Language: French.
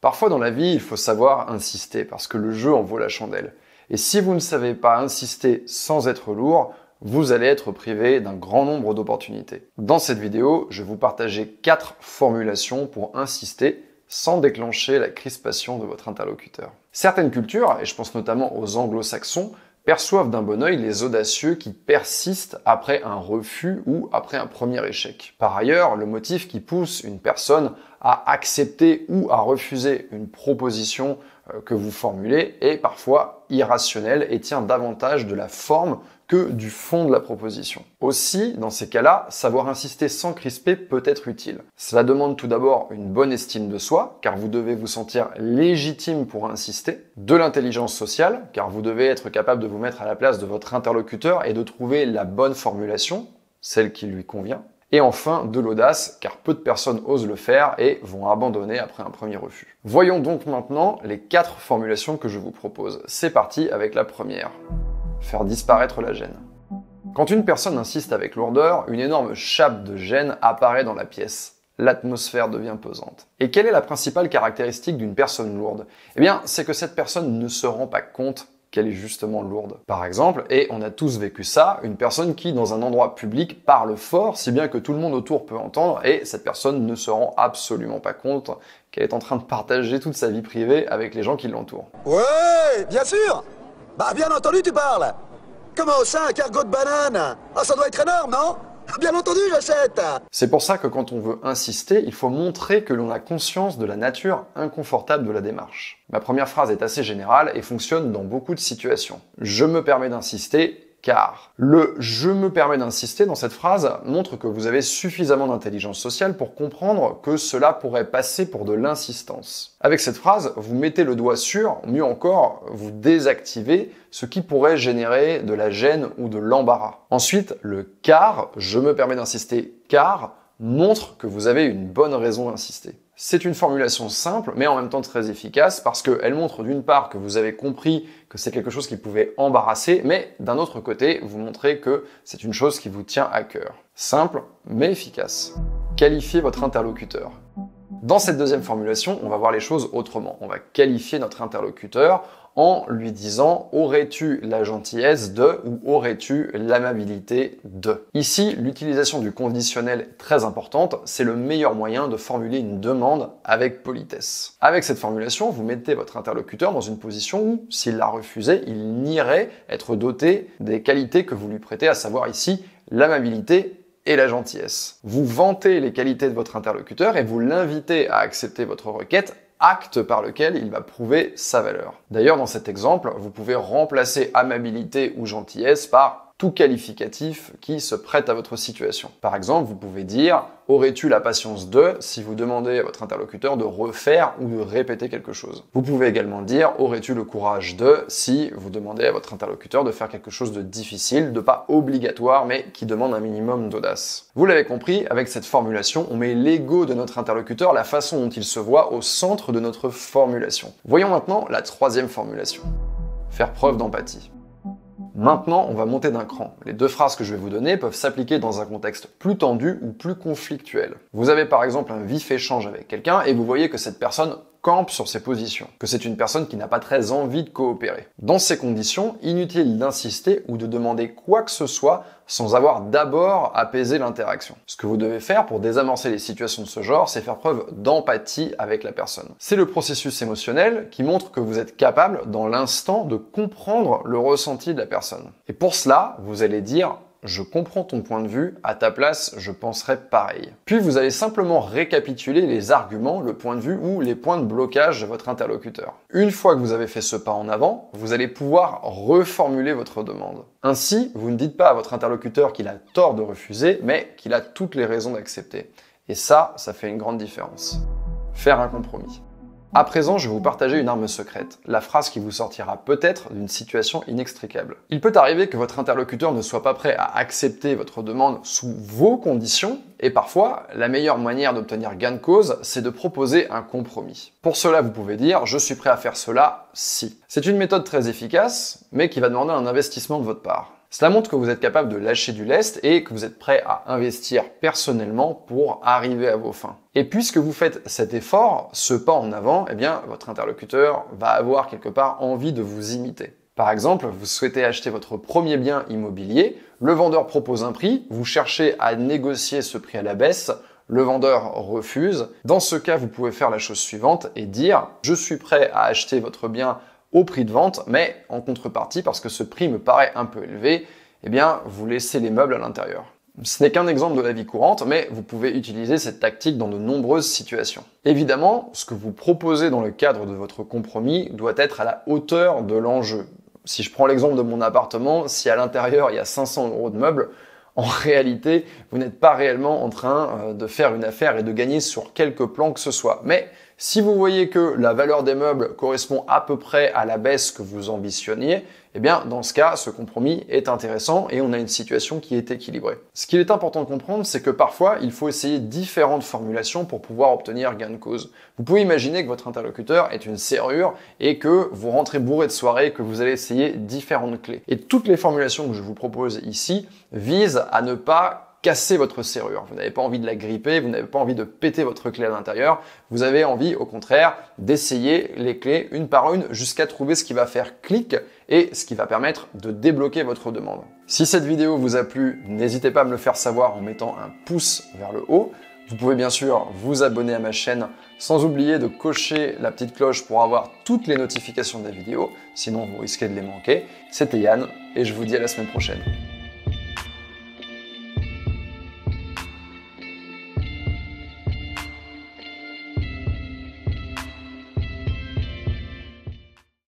Parfois dans la vie, il faut savoir insister parce que le jeu en vaut la chandelle. Et si vous ne savez pas insister sans être lourd, vous allez être privé d'un grand nombre d'opportunités. Dans cette vidéo, je vais vous partager 4 formulations pour insister sans déclencher la crispation de votre interlocuteur. Certaines cultures, et je pense notamment aux anglo-saxons, perçoivent d'un bon œil les audacieux qui persistent après un refus ou après un premier échec. Par ailleurs, le motif qui pousse une personne à accepter ou à refuser une proposition que vous formulez est parfois irrationnel et tient davantage de la forme que du fond de la proposition. Aussi, dans ces cas-là, savoir insister sans crisper peut être utile. Cela demande tout d'abord une bonne estime de soi, car vous devez vous sentir légitime pour insister, de l'intelligence sociale, car vous devez être capable de vous mettre à la place de votre interlocuteur et de trouver la bonne formulation, celle qui lui convient, et enfin de l'audace, car peu de personnes osent le faire et vont abandonner après un premier refus. Voyons donc maintenant les 4 formulations que je vous propose. C'est parti avec la première. Faire disparaître la gêne. Quand une personne insiste avec lourdeur, une énorme chape de gêne apparaît dans la pièce. L'atmosphère devient pesante. Et quelle est la principale caractéristique d'une personne lourde? Eh bien, c'est que cette personne ne se rend pas compte qu'elle est justement lourde. Par exemple, et on a tous vécu ça, une personne qui, dans un endroit public, parle fort, si bien que tout le monde autour peut entendre, et cette personne ne se rend absolument pas compte qu'elle est en train de partager toute sa vie privée avec les gens qui l'entourent. Ouais, bien sûr! Bah bien entendu tu parles! Comment ça, un cargo de banane? Ah ça doit être énorme, non? Bien entendu j'achète! C'est pour ça que quand on veut insister, il faut montrer que l'on a conscience de la nature inconfortable de la démarche. Ma première phrase est assez générale et fonctionne dans beaucoup de situations. Je me permets d'insister car. Le « je me permets d'insister » dans cette phrase montre que vous avez suffisamment d'intelligence sociale pour comprendre que cela pourrait passer pour de l'insistance. Avec cette phrase, vous mettez le doigt sur, mieux encore, vous désactivez ce qui pourrait générer de la gêne ou de l'embarras. Ensuite, le « car », je me permets d'insister car, montre que vous avez une bonne raison d'insister. C'est une formulation simple, mais en même temps très efficace, parce qu'elle montre d'une part que vous avez compris que c'est quelque chose qui pouvait embarrasser, mais d'un autre côté, vous montrez que c'est une chose qui vous tient à cœur. Simple, mais efficace. Qualifiez votre interlocuteur. Dans cette deuxième formulation, on va voir les choses autrement. On va qualifier notre interlocuteur en lui disant « aurais-tu la gentillesse de » ou « aurais-tu l'amabilité de ». Ici, l'utilisation du conditionnel est très importante, c'est le meilleur moyen de formuler une demande avec politesse. Avec cette formulation, vous mettez votre interlocuteur dans une position où, s'il la refusait, il nierait être doté des qualités que vous lui prêtez, à savoir ici l'amabilité et la gentillesse. Vous vantez les qualités de votre interlocuteur et vous l'invitez à accepter votre requête, acte par lequel il va prouver sa valeur. D'ailleurs, dans cet exemple, vous pouvez remplacer amabilité ou gentillesse par tout qualificatif qui se prête à votre situation. Par exemple, vous pouvez dire « aurais-tu la patience de » si vous demandez à votre interlocuteur de refaire ou de répéter quelque chose. Vous pouvez également dire « aurais-tu le courage de » si vous demandez à votre interlocuteur de faire quelque chose de difficile, de pas obligatoire, mais qui demande un minimum d'audace. Vous l'avez compris, avec cette formulation, on met l'ego de notre interlocuteur, la façon dont il se voit, au centre de notre formulation. Voyons maintenant la troisième formulation. Faire preuve d'empathie. Maintenant, on va monter d'un cran. Les 2 phrases que je vais vous donner peuvent s'appliquer dans un contexte plus tendu ou plus conflictuel. Vous avez par exemple un vif échange avec quelqu'un et vous voyez que cette personne campe sur ses positions, que c'est une personne qui n'a pas très envie de coopérer. Dans ces conditions, inutile d'insister ou de demander quoi que ce soit sans avoir d'abord apaisé l'interaction. Ce que vous devez faire pour désamorcer les situations de ce genre, c'est faire preuve d'empathie avec la personne. C'est le processus émotionnel qui montre que vous êtes capable, dans l'instant, de comprendre le ressenti de la personne. Et pour cela, vous allez dire « je comprends ton point de vue, à ta place, je penserais pareil ». Puis vous allez simplement récapituler les arguments, le point de vue ou les points de blocage de votre interlocuteur. Une fois que vous avez fait ce pas en avant, vous allez pouvoir reformuler votre demande. Ainsi, vous ne dites pas à votre interlocuteur qu'il a tort de refuser, mais qu'il a toutes les raisons d'accepter. Et ça fait une grande différence. Faire un compromis. À présent, je vais vous partager une arme secrète, la phrase qui vous sortira peut-être d'une situation inextricable. Il peut arriver que votre interlocuteur ne soit pas prêt à accepter votre demande sous vos conditions, et parfois, la meilleure manière d'obtenir gain de cause, c'est de proposer un compromis. Pour cela, vous pouvez dire « je suis prêt à faire cela si ». C'est une méthode très efficace, mais qui va demander un investissement de votre part. Cela montre que vous êtes capable de lâcher du lest et que vous êtes prêt à investir personnellement pour arriver à vos fins. Et puisque vous faites cet effort, ce pas en avant, eh bien, votre interlocuteur va avoir quelque part envie de vous imiter. Par exemple, vous souhaitez acheter votre premier bien immobilier, le vendeur propose un prix, vous cherchez à négocier ce prix à la baisse, le vendeur refuse. Dans ce cas, vous pouvez faire la chose suivante et dire « Je suis prêt à acheter votre bien au prix de vente, mais en contrepartie, parce que ce prix me paraît un peu élevé, eh bien, vous laissez les meubles à l'intérieur. » Ce n'est qu'un exemple de la vie courante, mais vous pouvez utiliser cette tactique dans de nombreuses situations. Évidemment, ce que vous proposez dans le cadre de votre compromis doit être à la hauteur de l'enjeu. Si je prends l'exemple de mon appartement, si à l'intérieur il y a 500 € de meubles, en réalité, vous n'êtes pas réellement en train de faire une affaire et de gagner sur quelques plans que ce soit. Mais si vous voyez que la valeur des meubles correspond à peu près à la baisse que vous ambitionniez, eh bien, dans ce cas, ce compromis est intéressant et on a une situation qui est équilibrée. Ce qu'il est important de comprendre, c'est que parfois, il faut essayer différentes formulations pour pouvoir obtenir gain de cause. Vous pouvez imaginer que votre interlocuteur est une serrure et que vous rentrez bourré de soirée et que vous allez essayer différentes clés. Et toutes les formulations que je vous propose ici visent à ne pas casser votre serrure. Vous n'avez pas envie de la gripper, vous n'avez pas envie de péter votre clé à l'intérieur. Vous avez envie, au contraire, d'essayer les clés une par une jusqu'à trouver ce qui va faire clic et ce qui va permettre de débloquer votre demande. Si cette vidéo vous a plu, n'hésitez pas à me le faire savoir en mettant un pouce vers le haut. Vous pouvez bien sûr vous abonner à ma chaîne sans oublier de cocher la petite cloche pour avoir toutes les notifications des vidéos, sinon vous risquez de les manquer. C'était Yann et je vous dis à la semaine prochaine.